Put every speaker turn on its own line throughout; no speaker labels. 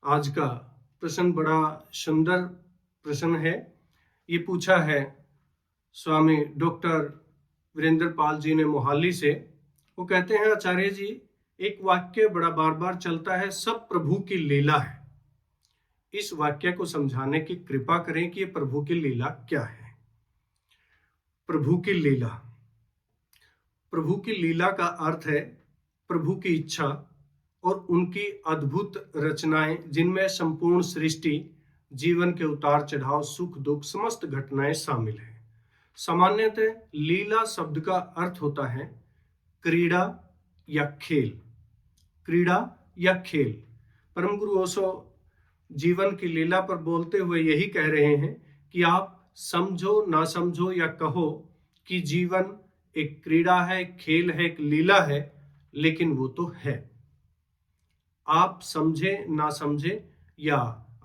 आज का प्रश्न बड़ा सुंदर प्रश्न है। ये पूछा है स्वामी डॉक्टर वीरेंद्र पाल जी ने मोहाली से। वो कहते हैं, आचार्य जी, एक वाक्य बड़ा बार बार चलता है, सब प्रभु की लीला है। इस वाक्य को समझाने की कृपा करें कि ये प्रभु की लीला क्या है। प्रभु की लीला, प्रभु की लीला का अर्थ है प्रभु की इच्छा और उनकी अद्भुत रचनाएं, जिनमें संपूर्ण सृष्टि, जीवन के उतार चढ़ाव, सुख दुख, समस्त घटनाएं शामिल हैं। सामान्यतः लीला शब्द का अर्थ होता है क्रीड़ा या खेल। क्रीड़ा या खेल। परम गुरु ओशो जीवन की लीला पर बोलते हुए यही कह रहे हैं कि आप समझो ना समझो या कहो कि जीवन एक क्रीड़ा है, खेल है, एक लीला है, लेकिन वो तो है। आप समझे ना समझे या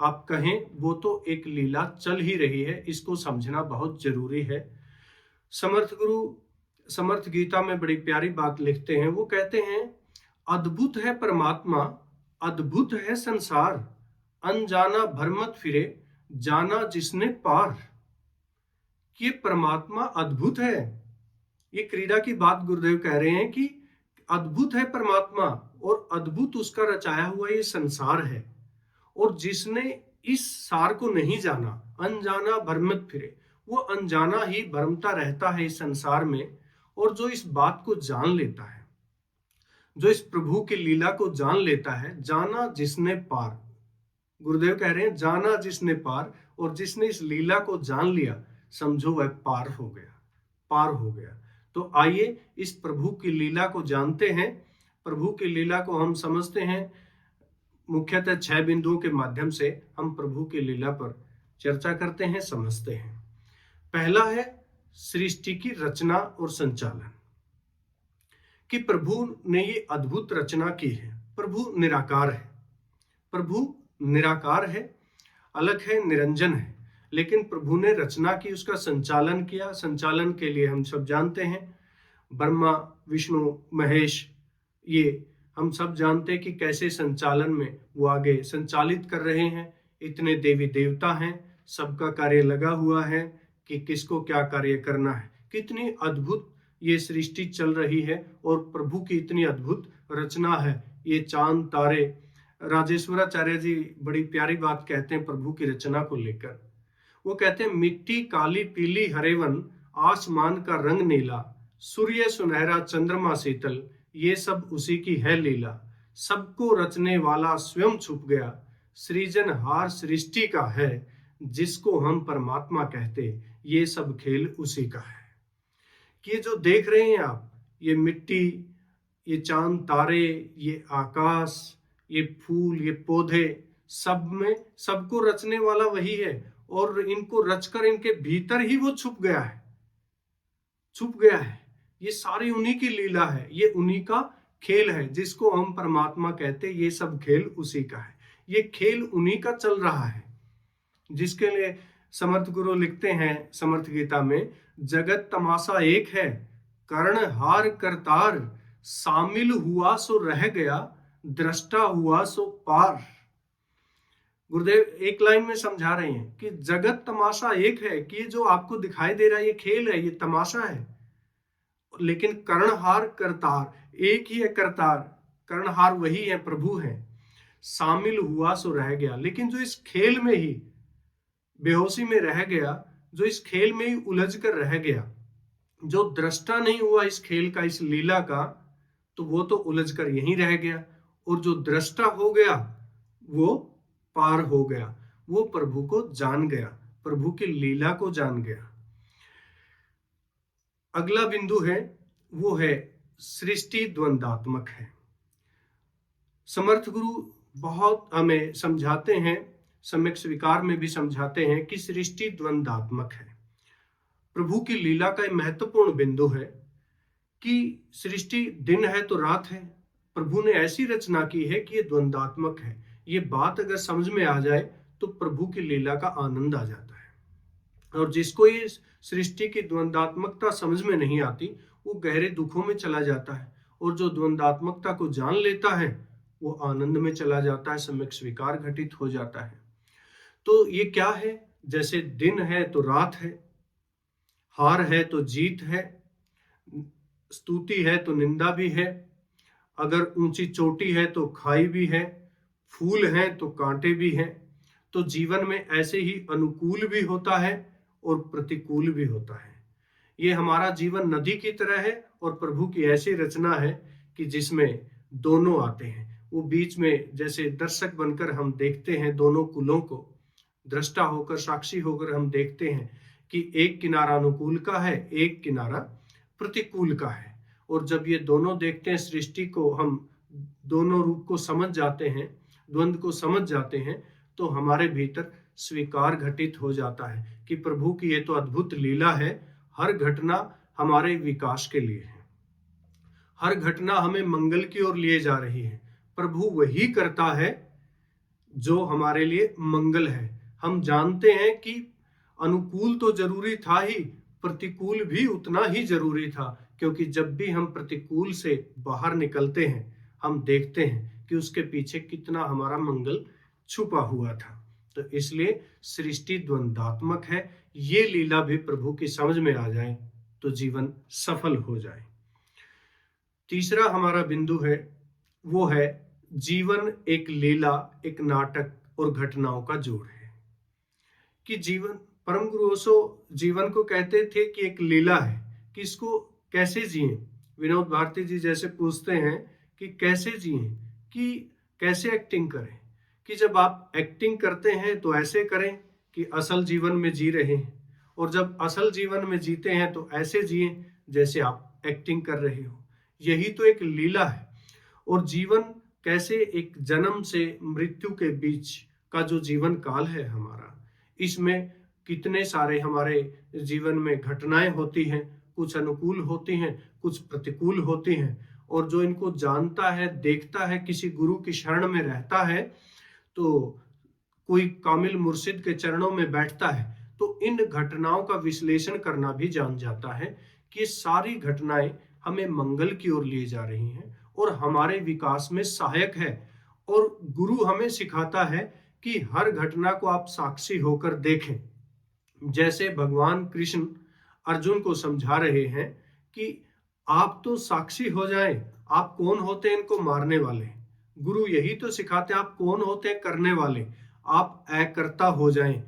आप कहें, वो तो एक लीला चल ही रही है। इसको समझना बहुत जरूरी है। समर्थ गुरु समर्थ गीता में बड़ी प्यारी बात लिखते हैं। वो कहते हैं, अद्भुत है परमात्मा, अद्भुत है संसार, अनजाना भरमत फिरे, जाना जिसने पार। ये परमात्मा अद्भुत है। ये क्रीड़ा की बात गुरुदेव कह रहे हैं कि अद्भुत है परमात्मा और अद्भुत उसका रचाया हुआ ये संसार है। और जिसने इस सार को नहीं जाना, अनजाना भ्रमित फिरे, वो अनजाना ही भ्रमता रहता है इस संसार में। और जो इस बात को जान लेता है, जो इस प्रभु की लीला को जान लेता है, जाना जिसने पार। गुरुदेव कह रहे हैं, जाना जिसने पार, और जिसने इस लीला को जान लिया, समझो वह पार हो गया, पार हो गया। तो आइए इस प्रभु की लीला को जानते हैं। प्रभु की लीला को हम समझते हैं मुख्यतः 6 बिंदुओं के माध्यम से। हम प्रभु की लीला पर चर्चा करते हैं, समझते हैं। पहला है सृष्टि की रचना और संचालन, कि प्रभु ने ये अद्भुत रचना की है। प्रभु निराकार है, प्रभु निराकार है, अलग है, निरंजन है, लेकिन प्रभु ने रचना की, उसका संचालन किया। संचालन के लिए हम सब जानते हैं, ब्रह्मा विष्णु महेश, ये हम सब जानते हैं कि कैसे संचालन में वो आगे संचालित कर रहे हैं। इतने देवी देवता हैं, सबका कार्य लगा हुआ है कि किसको क्या कार्य करना है। कितनी अद्भुत ये सृष्टि चल रही है और प्रभु की इतनी अद्भुत रचना है। ये चांद तारे, राजेश्वराचार्य जी बड़ी प्यारी बात कहते हैं प्रभु की रचना को लेकर। वो कहते हैं, मिट्टी काली पीली हरेवन, आसमान का रंग नीला, सूर्य सुनहरा चंद्रमा शीतल, ये सब उसी की है लीला। सबको रचने वाला स्वयं छुप गया, सृजनहार सृष्टि का है, जिसको हम परमात्मा कहते, ये सब खेल उसी का है। कि ये जो देख रहे हैं आप, ये मिट्टी, ये चांद तारे, ये आकाश, ये फूल, ये पौधे, सब में सबको रचने वाला वही है। और इनको रचकर इनके भीतर ही वो छुप गया है, छुप गया है। ये सारी उन्हीं की लीला है, ये उन्हीं का खेल है, जिसको हम परमात्मा कहते। ये सब खेल उसी का है, ये खेल उन्हीं का चल रहा है। जिसके लिए समर्थ गुरु लिखते हैं समर्थ गीता में, जगत तमाशा एक है, कर्णहार करतार, शामिल हुआ सो रह गया, दृष्टा हुआ सो पार। गुरुदेव एक लाइन में समझा रहे हैं कि जगत तमाशा एक है, कि ये जो आपको दिखाई दे रहा है ये खेल है, ये तमाशा है, लेकिन कर्णहार करतार एक ही है। करतार कर्णहार वही है, प्रभु है। शामिल हुआ सो रह गया, लेकिन जो इस खेल में ही बेहोशी में रह गया, जो इस खेल में ही उलझ कर रह गया, जो दृष्टा नहीं हुआ इस खेल का, इस लीला का, तो वो तो उलझ कर यहीं रह गया। और जो दृष्टा हो गया वो पार हो गया, वो प्रभु को जान गया, प्रभु की लीला को जान गया। अगला बिंदु है, वो है सृष्टि द्वंदात्मक है। समर्थ गुरु बहुत हमें समझाते हैं, सम्यक स्वीकार में भी समझाते हैं कि सृष्टि द्वंदात्मक है। प्रभु की लीला का एक महत्वपूर्ण बिंदु है कि सृष्टि दिन है तो रात है। प्रभु ने ऐसी रचना की है कि ये द्वंदात्मक है। ये बात अगर समझ में आ जाए तो प्रभु की लीला का आनंद आ जाता है। और जिसको ये सृष्टि की द्वंदात्मकता समझ में नहीं आती, वो गहरे दुखों में चला जाता है। और जो द्वंदात्मकता को जान लेता है, वो आनंद में चला जाता है, सम्यक स्वीकार घटित हो जाता है। तो ये क्या है? जैसे दिन है तो रात है, हार है तो जीत है, स्तुति है तो निंदा भी है, अगर ऊंची चोटी है तो खाई भी है, फूल हैं तो कांटे भी हैं। तो जीवन में ऐसे ही अनुकूल भी होता है और प्रतिकूल भी होता है। ये हमारा जीवन नदी की तरह है और प्रभु की ऐसी रचना है कि जिसमें दोनों आते हैं। वो बीच में जैसे दर्शक बनकर हम देखते हैं दोनों कुलों को, दृष्टा होकर, साक्षी होकर हम देखते हैं कि एक किनारा अनुकूल का है, एक किनारा प्रतिकूल का है। और जब ये दोनों देखते हैं, सृष्टि को हम दोनों रूप को समझ जाते हैं, द्वंद्व को समझ जाते हैं, तो हमारे भीतर स्वीकार घटित हो जाता है कि प्रभु की ये तो अद्भुत लीला है। हर घटना हमारे विकास के लिए है, हर घटना हमें मंगल की ओर लिए जा रही है। प्रभु वही करता है जो हमारे लिए मंगल है। हम जानते हैं कि अनुकूल तो जरूरी था ही, प्रतिकूल भी उतना ही जरूरी था, क्योंकि जब भी हम प्रतिकूल से बाहर निकलते हैं, हम देखते हैं कि उसके पीछे कितना हमारा मंगल छुपा हुआ था। तो इसलिए सृष्टि द्वंद्वात्मक है। ये लीला भी प्रभु की समझ में आ जाए तो जीवन सफल हो जाए। तीसरा हमारा बिंदु है, वो है जीवन एक लीला, एक नाटक और घटनाओं का जोड़ है। कि जीवन, परम गुरु ओशो जीवन को कहते थे कि एक लीला है, कि इसको कैसे जिए। विनोद भारती जी जैसे पूछते हैं कि कैसे जिए, कि कैसे एक्टिंग करें, कि जब आप एक्टिंग करते हैं तो ऐसे करें कि असल जीवन में जी रहे हैं, और जब असल जीवन में जीते हैं तो ऐसे जिए जैसे आप एक्टिंग कर रहे हो। यही तो एक लीला है। और जीवन कैसे एक जन्म से मृत्यु के बीच का जो जीवन काल है हमारा, इसमें कितने सारे हमारे जीवन में घटनाएं होती हैं, कुछ अनुकूल होती हैं, कुछ प्रतिकूल होती हैं। और जो इनको जानता है, देखता है, किसी गुरु की शरण में रहता है, तो कोई कामिल मुर्शिद के चरणों में बैठता है, तो इन घटनाओं का विश्लेषण करना भी जान जाता है कि ये सारी घटनाएं हमें मंगल की ओर लिए जा रही हैं और हमारे विकास में सहायक है। और गुरु हमें सिखाता है कि हर घटना को आप साक्षी होकर देखें। जैसे भगवान कृष्ण अर्जुन को समझा रहे हैं कि आप तो साक्षी हो जाएं, आप कौन होते हैं इनको मारने वाले। गुरु यही तो सिखाते हैं, आप कौन होते हैं करने वाले, आप अकर्ता हो जाएं।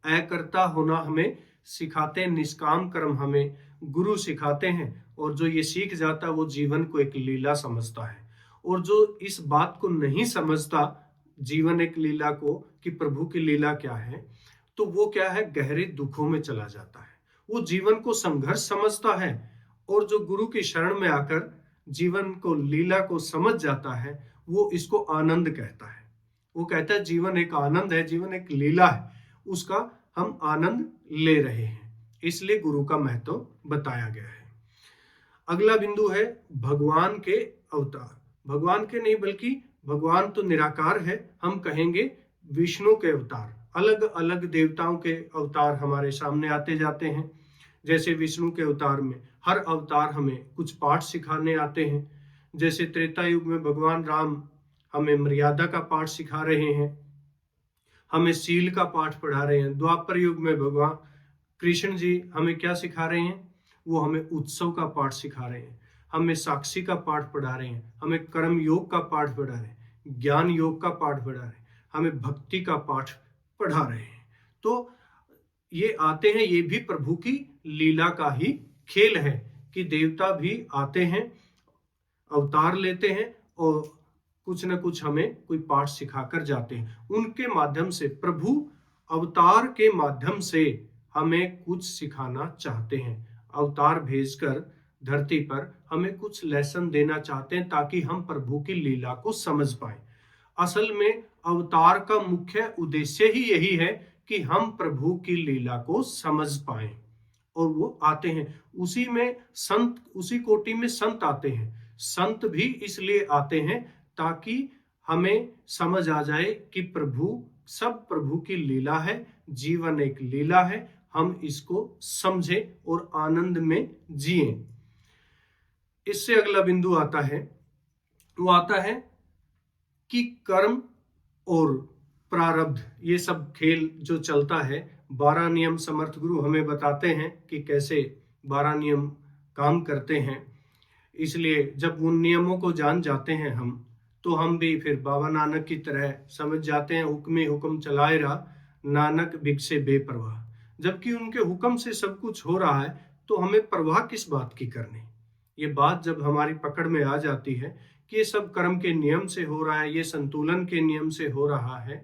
अकर्ता होना हमें सिखाते हैं, निष्काम कर्म हमें गुरु सिखाते हैं। और जो ये सीख जाता है वो जीवन को एक लीला समझता है। और जो इस बात को नहीं समझता, जीवन एक लीला को, कि प्रभु की लीला क्या है, तो वो क्या है, गहरे दुखों में चला जाता है। वो जीवन को संघर्ष समझता है। और जो गुरु की शरण में आकर जीवन को, लीला को समझ जाता है, वो इसको आनंद कहता है। वो कहता है जीवन एक आनंद है, जीवन एक लीला है, उसका हम आनंद ले रहे हैं। इसलिए गुरु का महत्व बताया गया है। अगला बिंदु है भगवान के अवतार। भगवान के नहीं, बल्कि भगवान तो निराकार है, हम कहेंगे विष्णु के अवतार। अलग अलग देवताओं के अवतार हमारे सामने आते जाते हैं। जैसे विष्णु के अवतार में हर अवतार हमें कुछ पाठ सिखाने आते हैं। जैसे त्रेता युग में भगवान राम हमें मर्यादा का पाठ सिखा रहे हैं, हमें सील का पाठ पढ़ा रहे हैं। द्वापर युग में भगवान कृष्ण जी हमें क्या सिखा रहे हैं, वो हमें उत्सव का पाठ सिखा रहे हैं, हमें साक्षी का पाठ पढ़ा रहे हैं, हमें कर्म योग का पाठ पढ़ा रहे हैं, ज्ञान योग का पाठ पढ़ा रहे हैं, हमें भक्ति का पाठ पढ़ा रहे हैं। तो ये आते हैं, ये भी प्रभु की लीला का ही खेल है कि देवता भी आते हैं, अवतार लेते हैं और कुछ न कुछ हमें कोई पाठ सिखाकर जाते हैं। उनके माध्यम से, प्रभु अवतार के माध्यम से हमें कुछ सिखाना चाहते हैं। अवतार भेजकर धरती पर हमें कुछ लेसन देना चाहते हैं ताकि हम प्रभु की लीला को समझ पाए। असल में अवतार का मुख्य उद्देश्य ही यही है कि हम प्रभु की लीला को समझ पाए। और वो आते हैं, उसी में संत, उसी कोटि में संत आते हैं। संत भी इसलिए आते हैं ताकि हमें समझ आ जाए कि प्रभु, सब प्रभु की लीला है, जीवन एक लीला है, हम इसको समझें और आनंद में जिएं। इससे अगला बिंदु आता है, वो आता है कि कर्म और प्रारब्ध ये सब खेल जो चलता है, 12 नियम समर्थ गुरु हमें बताते हैं कि कैसे 12 नियम काम करते हैं। इसलिए जब उन नियमों को जान जाते हैं हम, तो हम भी फिर बाबा नानक की तरह समझ जाते हैं, हुक्मे हुक्म चलाए रहा नानक बिग से बेपरवाह। जबकि उनके हुक्म से सब कुछ हो रहा है, तो हमें परवाह किस बात की करनी। ये बात जब हमारी पकड़ में आ जाती है कि ये सब कर्म के नियम से हो रहा है, ये संतुलन के नियम से हो रहा है,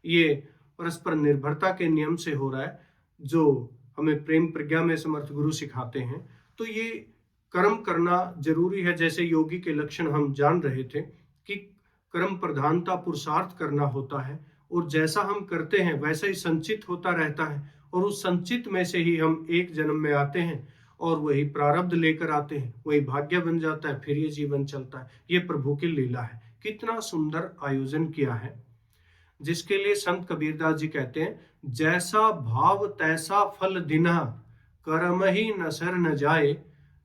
ये परस्पर निर्भरता के नियम से हो रहा है, जो हमें प्रेम प्रज्ञा में समर्थ गुरु सिखाते हैं, तो ये कर्म करना जरूरी है। जैसे योगी के लक्षण हम जान रहे थे कि कर्म प्रधानता पुरुषार्थ करना होता है, और जैसा हम करते हैं वैसा ही संचित होता रहता है, और उस संचित में से ही हम एक जन्म में आते हैं और वही प्रारब्ध लेकर आते हैं, वही भाग्य बन जाता है, फिर ये जीवन चलता है। ये प्रभु की लीला है। कितना सुंदर आयोजन किया है, जिसके लिए संत कबीरदास जी कहते हैं, जैसा भाव तैसा फल दिना, कर्म ही न सर न जाए,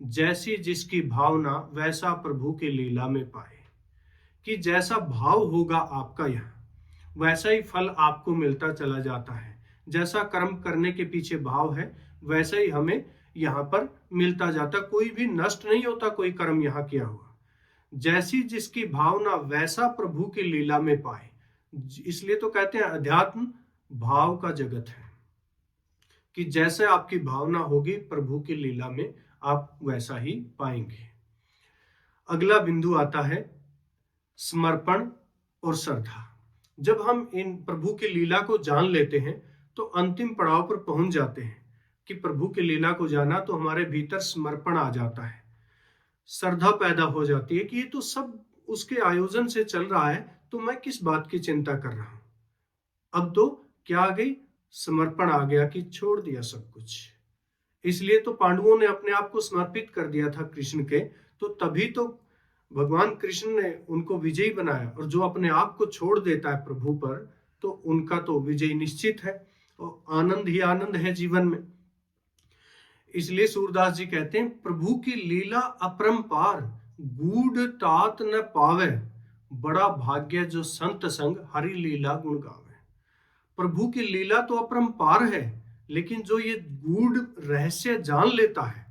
जैसी जिसकी भावना वैसा प्रभु की लीला में पाए। कि जैसा भाव होगा आपका यहाँ, वैसा ही फल आपको मिलता चला जाता है। जैसा कर्म करने के पीछे भाव है, वैसा ही हमें यहाँ पर मिलता जाता। कोई भी नष्ट नहीं होता कोई कर्म यहाँ किया हुआ। जैसी जिसकी भावना वैसा प्रभु की लीला में पाए। इसलिए तो कहते हैं अध्यात्म भाव का जगत है, कि जैसे आपकी भावना होगी प्रभु की लीला में आप वैसा ही पाएंगे। अगला बिंदु आता है समर्पण और श्रद्धा। जब हम इन प्रभु की लीला को जान लेते हैं, तो अंतिम पड़ाव पर पहुंच जाते हैं कि प्रभु की लीला को जाना, तो हमारे भीतर समर्पण आ जाता है, श्रद्धा पैदा हो जाती है कि ये तो सब उसके आयोजन से चल रहा है, तो मैं किस बात की चिंता कर रहा हूं। अब तो क्या आ गई, समर्पण आ गया कि छोड़ दिया सब कुछ। इसलिए तो पांडवों ने अपने आप को समर्पित कर दिया था कृष्ण के, तो तभी तो भगवान कृष्ण ने उनको विजयी बनाया। और जो अपने आप को छोड़ देता है प्रभु पर, तो उनका तो विजय निश्चित है, और आनंद ही आनंद है जीवन में। इसलिए सूरदास जी कहते हैं, प्रभु की लीला अपरंपार, गूढ़ तात न पावे, बड़ा भाग्य जो संत संग हरि लीला गुण गावे। प्रभु की लीला तो अपरंपार है, लेकिन जो ये गूढ़ रहस्य जान लेता है,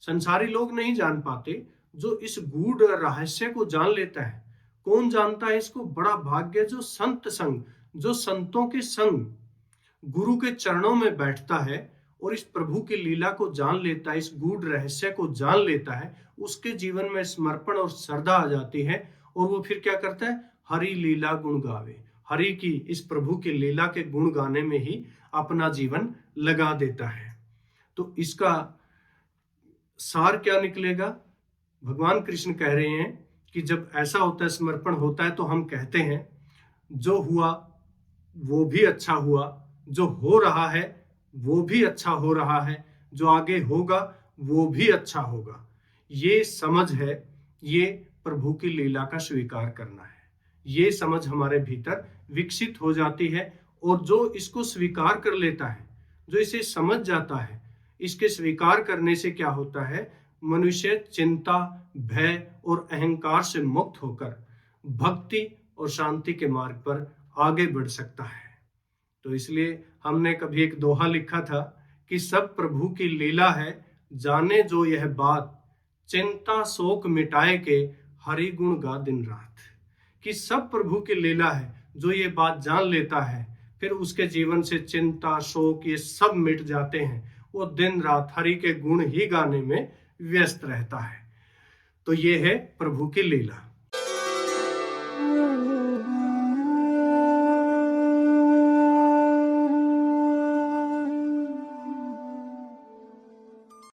संसारी लोग नहीं जान पाते। जो इस गूढ़ रहस्य को जान लेता है, कौन जानता है इसको, बड़ा भाग्य जो संत संग, जो संतों के संग गुरु के चरणों में बैठता है और इस प्रभु की लीला को जान लेता है, इस गूढ़ रहस्य को जान लेता है, उसके जीवन में समर्पण और श्रद्धा आ जाती है। और वो फिर क्या करता है, हरि लीला गुण गावे, हरि की इस प्रभु की लीला के गुण गाने में ही अपना जीवन लगा देता है। तो इसका सार क्या निकलेगा, भगवान कृष्ण कह रहे हैं कि जब ऐसा होता है, समर्पण होता है, तो हम कहते हैं जो हुआ वो भी अच्छा हुआ, जो हो रहा है वो भी अच्छा हो रहा है, जो आगे होगा वो भी अच्छा होगा। ये समझ है, ये प्रभु की लीला का स्वीकार करना है। ये समझ हमारे भीतर विकसित हो जाती है, और जो इसको स्वीकार कर लेता है, जो इसे समझ जाता है, इसके स्वीकार करने से क्या होता है, मनुष्य चिंता, भय और अहंकार से मुक्त होकर भक्ति और शांति के मार्ग पर आगे बढ़ सकता है। तो इसलिए हमने कभी एक दोहा लिखा था कि सब प्रभु की लीला है, जाने जो यह बात, चिंता शोक मिटाए के हरि गुण गा दिन रात। कि सब प्रभु की लीला है, जो ये बात जान लेता है, फिर उसके जीवन से चिंता शोक ये सब मिट जाते हैं, वो दिन रात हरि के गुण ही गाने में व्यस्त रहता है। तो ये है प्रभु की लीला।